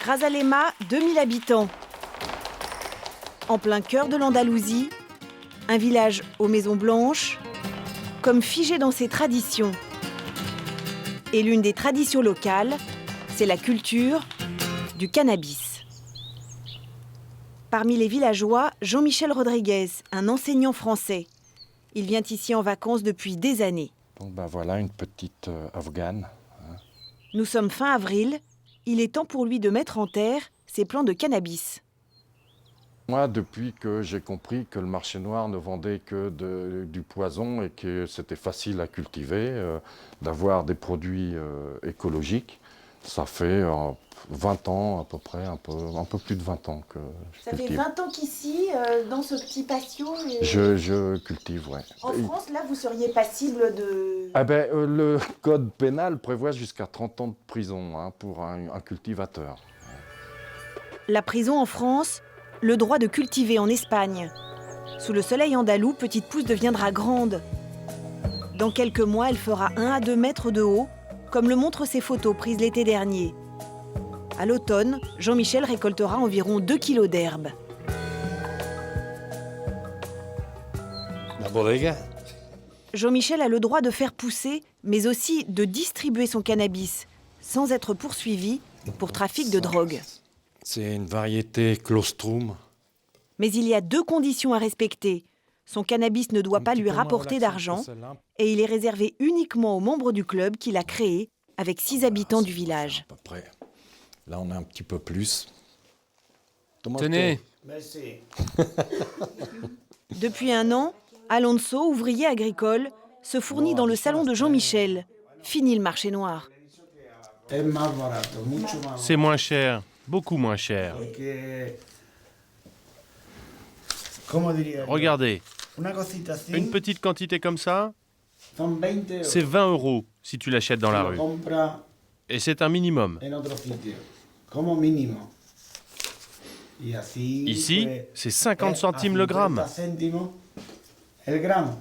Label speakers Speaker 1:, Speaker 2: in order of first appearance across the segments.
Speaker 1: Grazalema, 2000 habitants. En plein cœur de l'Andalousie, un village aux maisons blanches, comme figé dans ses traditions. Et l'une des traditions locales, c'est la culture du cannabis. Parmi les villageois, Jean-Michel Rodriguez, un enseignant français. Il vient ici en vacances depuis des années.
Speaker 2: Donc voilà une petite afghane.
Speaker 1: Nous sommes fin avril. Il est temps pour lui de mettre en terre ses plants de cannabis.
Speaker 2: Moi, depuis que j'ai compris que le marché noir ne vendait que du poison et que c'était facile à cultiver, d'avoir des produits écologiques, ça fait 20 ans à peu près, un peu plus de 20 ans que je cultive.
Speaker 1: Ça fait 20 ans qu'ici, dans ce petit patio...
Speaker 2: Je cultive, oui.
Speaker 1: En France, là, vous seriez passible de...
Speaker 2: Le code pénal prévoit jusqu'à 30 ans de prison pour un cultivateur.
Speaker 1: La prison en France, le droit de cultiver en Espagne. Sous le soleil andalou, Petite Pousse deviendra grande. Dans quelques mois, elle fera 1 à 2 mètres de haut, comme le montrent ces photos prises l'été dernier. À l'automne, Jean-Michel récoltera environ 2 kilos d'herbe.
Speaker 3: La bodega.
Speaker 1: Jean-Michel a le droit de faire pousser, mais aussi de distribuer son cannabis, sans être poursuivi pour trafic de drogue.
Speaker 2: C'est une variété Claustrum.
Speaker 1: Mais il y a 2 conditions à respecter. Son cannabis ne doit pas lui rapporter d'argent et il est réservé uniquement aux membres du club qu'il a créé avec 6 habitants du village.
Speaker 2: À peu près. Là, on a un petit peu plus.
Speaker 3: Tenez.
Speaker 4: Merci.
Speaker 1: Depuis 1 an, Alonso, ouvrier agricole, se fournit dans le salon de Jean-Michel. Fini le marché noir.
Speaker 4: Es más barato, mucho más
Speaker 3: C'est moins cher, beaucoup moins cher.
Speaker 4: porque, ¿cómo diría yo?
Speaker 3: Regardez,
Speaker 4: Una cosita así
Speaker 3: une petite quantité comme ça,
Speaker 4: son 20 euros.
Speaker 3: c'est 20 € si tu l'achètes dans la
Speaker 4: Si lo
Speaker 3: rue.
Speaker 4: compra
Speaker 3: Et c'est un minimum.
Speaker 4: en otro sitio, como mínimo. Y así,
Speaker 3: Ici,
Speaker 4: pues,
Speaker 3: c'est 50
Speaker 4: a
Speaker 3: centimes le gramme.
Speaker 4: 50 céntimos el gramo.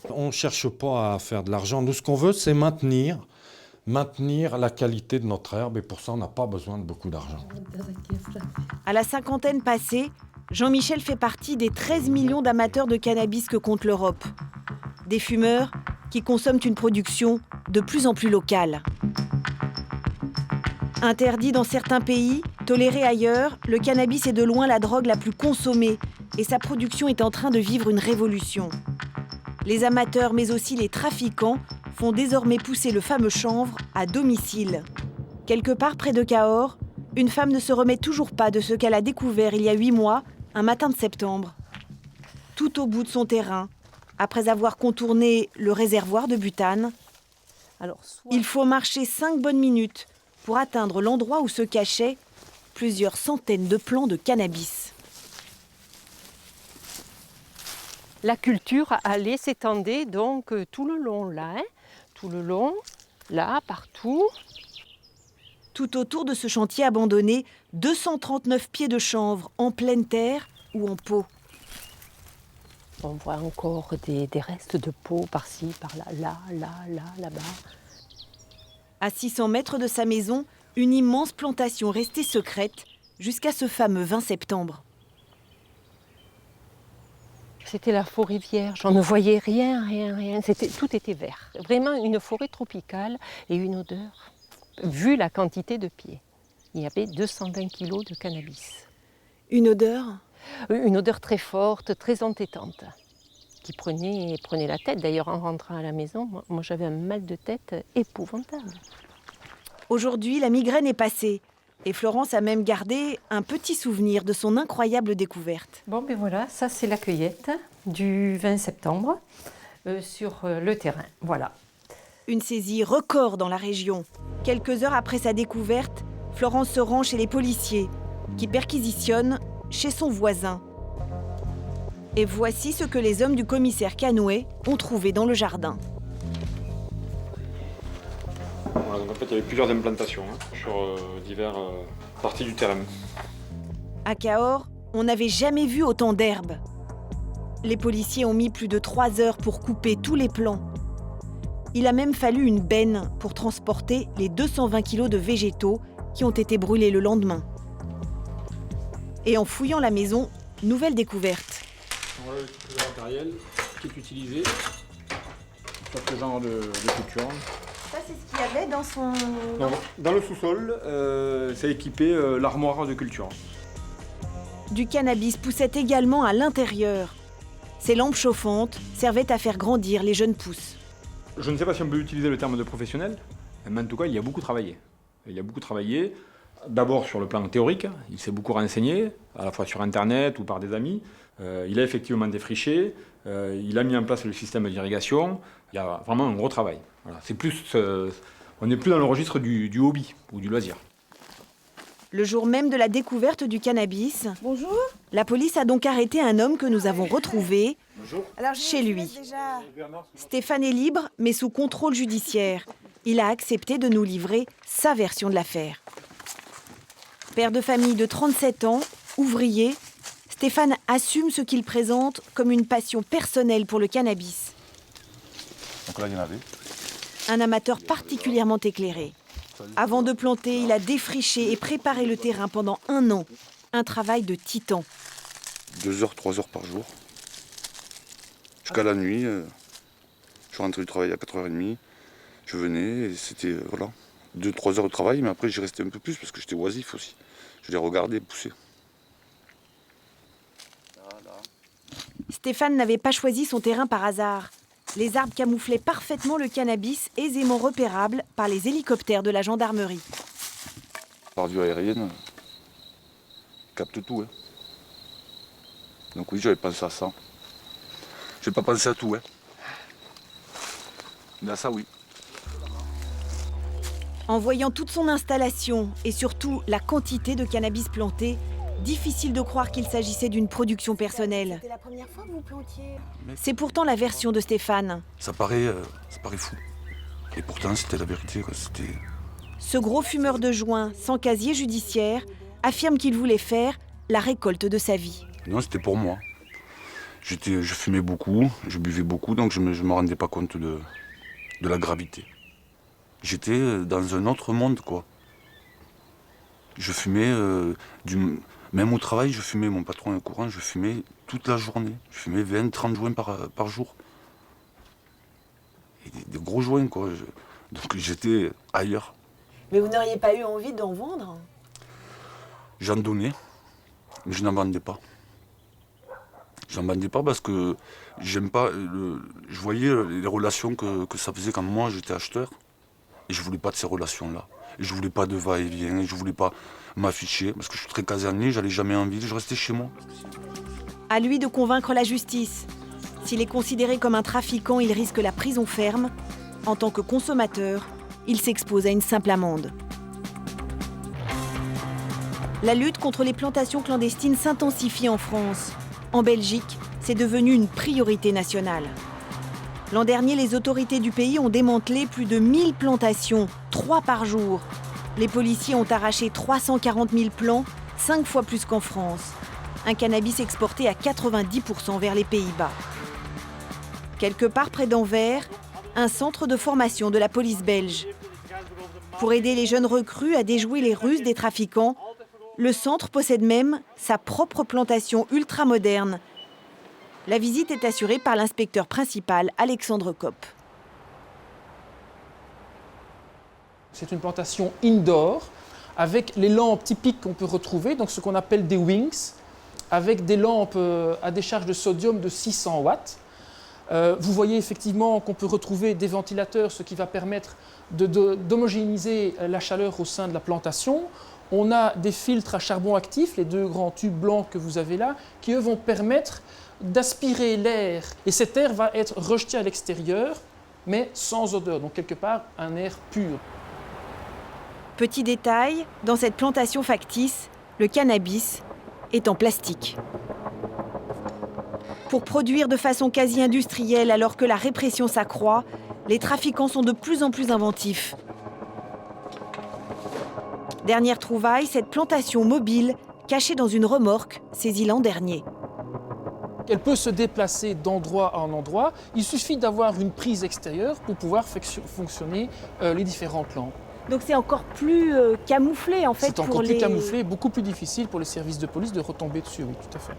Speaker 2: On ne cherche pas à faire de l'argent. Nous, ce qu'on veut, c'est maintenir la qualité de notre herbe. Et pour ça, on n'a pas besoin de beaucoup d'argent.
Speaker 1: À la cinquantaine passée, Jean-Michel fait partie des 13 millions d'amateurs de cannabis que compte l'Europe. Des fumeurs qui consomment une production de plus en plus locale. Interdit dans certains pays, toléré ailleurs, le cannabis est de loin la drogue la plus consommée et sa production est en train de vivre une révolution. Les amateurs, mais aussi les trafiquants, font désormais pousser le fameux chanvre à domicile. Quelque part près de Cahors, une femme ne se remet toujours pas de ce qu'elle a découvert il y a 8 mois, un matin de septembre. Tout au bout de son terrain, après avoir contourné le réservoir de butane, il faut marcher 5 bonnes minutes pour atteindre l'endroit où se cachaient plusieurs centaines de plants de cannabis.
Speaker 5: La culture allait, s'étendait donc tout le long là, tout le long, là, partout.
Speaker 1: Tout autour de ce chantier abandonné, 239 pieds de chanvre en pleine terre ou en pot.
Speaker 5: On voit encore des restes de peau par-ci, par-là, là-bas.
Speaker 1: À 600 mètres de sa maison, une immense plantation restée secrète jusqu'à ce fameux 20 septembre.
Speaker 5: C'était la forêt vierge, on ne voyait rien. Tout était vert. Vraiment une forêt tropicale et une odeur. Vu la quantité de pieds, il y avait 220 kilos de cannabis.
Speaker 1: Une odeur ?
Speaker 5: Une odeur très forte, très entêtante, qui prenait la tête. D'ailleurs, en rentrant à la maison, moi j'avais un mal de tête épouvantable.
Speaker 1: Aujourd'hui, la migraine est passée. Et Florence a même gardé un petit souvenir de son incroyable découverte.
Speaker 5: Bon, ben voilà, ça c'est la cueillette du 20 septembre sur le terrain. Voilà.
Speaker 1: Une saisie record dans la région. Quelques heures après sa découverte, Florence se rend chez les policiers, qui perquisitionnent chez son voisin. Et voici ce que les hommes du commissaire Canouet ont trouvé dans le jardin.
Speaker 6: Voilà, donc en fait, il y avait plusieurs implantations sur diverses parties du terrain.
Speaker 1: À Cahors, on n'avait jamais vu autant d'herbes. Les policiers ont mis plus de 3 heures pour couper tous les plants. Il a même fallu une benne pour transporter les 220 kilos de végétaux qui ont été brûlés le lendemain. Et en fouillant la maison, nouvelle découverte.
Speaker 6: Voilà le matériel qui est utilisé sur ce genre de culture.
Speaker 1: Ça, c'est ce qu'il y avait dans son...
Speaker 6: Dans le sous-sol, c'est équipé l'armoire de culture.
Speaker 1: Du cannabis poussait également à l'intérieur. Ces lampes chauffantes servaient à faire grandir les jeunes pousses.
Speaker 6: Je ne sais pas si on peut utiliser le terme de professionnel, mais en tout cas, il y a beaucoup travaillé. Il y a beaucoup travaillé, d'abord sur le plan théorique, il s'est beaucoup renseigné, à la fois sur Internet ou par des amis. Il a effectivement défriché, il a mis en place le système d'irrigation. Il y a vraiment un gros travail. Voilà. C'est plus, on n'est plus dans le registre du hobby ou du loisir.
Speaker 1: Le jour même de la découverte du cannabis, bonjour. La police a donc arrêté un homme que nous avons retrouvé chez lui. Stéphane est libre, mais sous contrôle judiciaire. Il a accepté de nous livrer sa version de l'affaire. Père de famille de 37 ans, ouvrier, Stéphane assume ce qu'il présente comme une passion personnelle pour le cannabis.
Speaker 7: Donc là, il y en avait.
Speaker 1: Un amateur particulièrement éclairé. Avant de planter, il a défriché et préparé le terrain pendant 1 an. Un travail de titan.
Speaker 7: 2 heures, 3 heures par jour. Jusqu'à la nuit. Je suis rentré du travail à 4h30. Je venais et c'était, voilà, 2-3 heures de travail. Mais après, j'y restais un peu plus parce que j'étais oisif aussi. Je les regardais pousser.
Speaker 1: Stéphane n'avait pas choisi son terrain par hasard. Les arbres camouflaient parfaitement le cannabis, aisément repérable par les hélicoptères de la gendarmerie.
Speaker 7: La radio aérienne capte tout. Hein. Donc oui, j'avais pensé à ça. J'ai pas pensé à tout. Hein. Mais à ça, oui.
Speaker 1: En voyant toute son installation et surtout la quantité de cannabis planté, difficile de croire qu'il s'agissait d'une production personnelle.
Speaker 8: C'était la première fois que vous plantiez?
Speaker 1: C'est pourtant la version de Stéphane.
Speaker 7: Ça paraît fou. Et pourtant, c'était la vérité. Quoi.
Speaker 1: Ce gros fumeur de joint, sans casier judiciaire, affirme qu'il voulait faire la récolte de sa vie.
Speaker 7: Non, c'était pour moi. Je fumais beaucoup, je buvais beaucoup, donc je ne me rendais pas compte de la gravité. J'étais dans un autre monde, quoi. Je fumais, même au travail, je fumais, mon patron est au courant, je fumais toute la journée. Je fumais 20-30 joints par jour. Et des gros joints, quoi. Donc j'étais ailleurs.
Speaker 8: Mais vous n'auriez pas eu envie d'en vendre?
Speaker 7: J'en donnais, mais je n'en vendais pas. J'en vendais pas parce que j'aime pas. Je voyais les relations que ça faisait quand moi j'étais acheteur. Et je voulais pas de ces relations-là. Et je voulais pas de va-et-vient. Et je voulais pas m'afficher parce que je suis très casanier, j'allais jamais en ville, je restais chez moi.
Speaker 1: À lui de convaincre la justice. S'il est considéré comme un trafiquant, il risque la prison ferme. En tant que consommateur, il s'expose à une simple amende. La lutte contre les plantations clandestines s'intensifie en France. En Belgique, c'est devenu une priorité nationale. L'an dernier, les autorités du pays ont démantelé plus de 1000 plantations, 3 par jour. Les policiers ont arraché 340 000 plants, 5 fois plus qu'en France. Un cannabis exporté à 90% vers les Pays-Bas. Quelque part près d'Anvers, un centre de formation de la police belge. Pour aider les jeunes recrues à déjouer les ruses des trafiquants, le centre possède même sa propre plantation ultramoderne. La visite est assurée par l'inspecteur principal, Alexandre Kopp.
Speaker 9: C'est une plantation indoor avec les lampes typiques qu'on peut retrouver, donc ce qu'on appelle des wings, avec des lampes à décharge de sodium de 600 watts. Vous voyez effectivement qu'on peut retrouver des ventilateurs, ce qui va permettre d'homogénéiser la chaleur au sein de la plantation. On a des filtres à charbon actif, les 2 grands tubes blancs que vous avez là, qui eux vont permettre d'aspirer l'air. Et cet air va être rejeté à l'extérieur, mais sans odeur, donc quelque part un air pur.
Speaker 1: Petit détail, dans cette plantation factice, le cannabis est en plastique. Pour produire de façon quasi industrielle alors que la répression s'accroît, les trafiquants sont de plus en plus inventifs. Dernière trouvaille, cette plantation mobile, cachée dans une remorque, saisie l'an dernier.
Speaker 9: Elle peut se déplacer d'endroit en endroit. Il suffit d'avoir une prise extérieure pour pouvoir fonctionner les différentes lampes.
Speaker 1: Donc c'est encore plus camouflé en fait
Speaker 9: C'est encore plus camouflé, beaucoup plus difficile pour les services de police de retomber dessus, oui, tout à fait.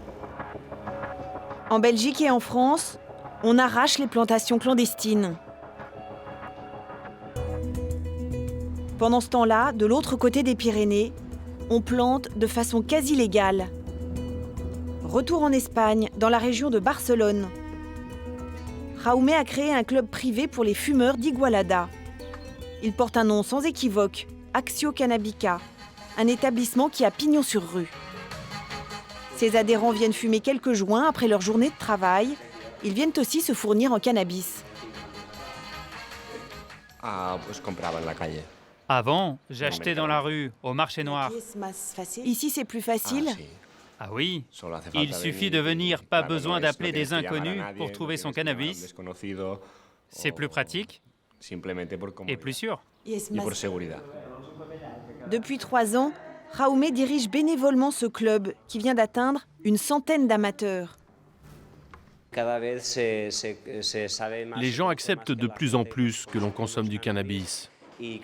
Speaker 1: En Belgique et en France, on arrache les plantations clandestines. Pendant ce temps-là, de l'autre côté des Pyrénées, on plante de façon quasi légale. Retour en Espagne, dans la région de Barcelone. Jaume a créé un club privé pour les fumeurs d'Igualada. Il porte un nom sans équivoque, Acció Canábica, un établissement qui a pignon sur rue. Ses adhérents viennent fumer quelques joints après leur journée de travail. Ils viennent aussi se fournir en cannabis.
Speaker 10: Avant, j'achetais dans la rue, au marché noir.
Speaker 1: Ici, c'est plus facile.
Speaker 10: Ah oui, il suffit de venir, pas besoin d'appeler des inconnus pour trouver son cannabis. C'est plus pratique et plus sûr.
Speaker 1: Depuis 3 ans, Jaume dirige bénévolement ce club qui vient d'atteindre une centaine d'amateurs.
Speaker 3: Les gens acceptent de plus en plus que l'on consomme du cannabis. Et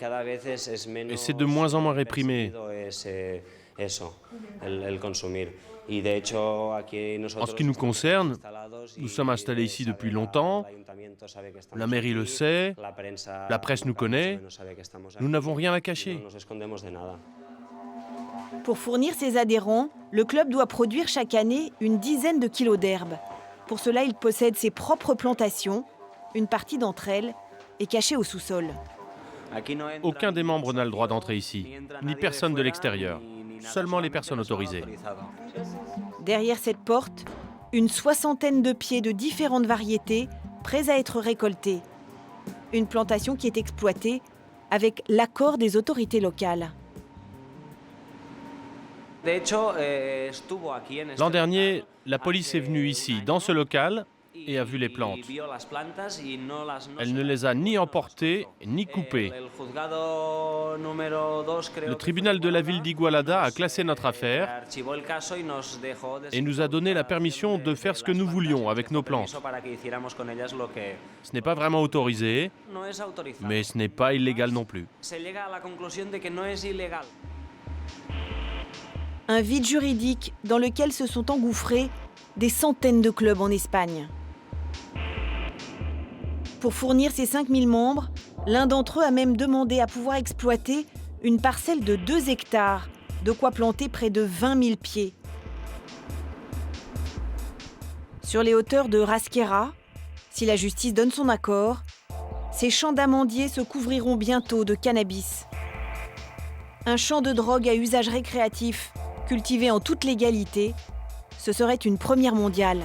Speaker 3: c'est de moins en moins réprimé. En ce qui nous concerne, nous sommes installés ici depuis longtemps. La mairie le sait, la presse nous connaît. Nous n'avons rien à cacher.
Speaker 1: Pour fournir ses adhérents, le club doit produire chaque année une dizaine de kilos d'herbe. Pour cela, il possède ses propres plantations. Une partie d'entre elles est cachée au sous-sol.
Speaker 3: Aucun des membres n'a le droit d'entrer ici, ni personne de l'extérieur. Seulement les personnes autorisées.
Speaker 1: Derrière cette porte, une soixantaine de pieds de différentes variétés, prêts à être récoltés. Une plantation qui est exploitée avec l'accord des autorités locales.
Speaker 3: L'an dernier, la police est venue ici, dans ce local, et a vu les plantes. Elle ne les a ni emportées, ni coupées. Le tribunal de la ville d'Igualada a classé notre affaire et nous a donné la permission de faire ce que nous voulions avec nos plantes. Ce n'est pas vraiment autorisé, mais ce n'est pas illégal non plus.
Speaker 1: Un vide juridique dans lequel se sont engouffrés des centaines de clubs en Espagne. Pour fournir ses 5000 membres, l'un d'entre eux a même demandé à pouvoir exploiter une parcelle de 2 hectares, de quoi planter près de 20 000 pieds. Sur les hauteurs de Rasquera, si la justice donne son accord, ces champs d'amandiers se couvriront bientôt de cannabis. Un champ de drogue à usage récréatif, cultivé en toute légalité, ce serait une première mondiale.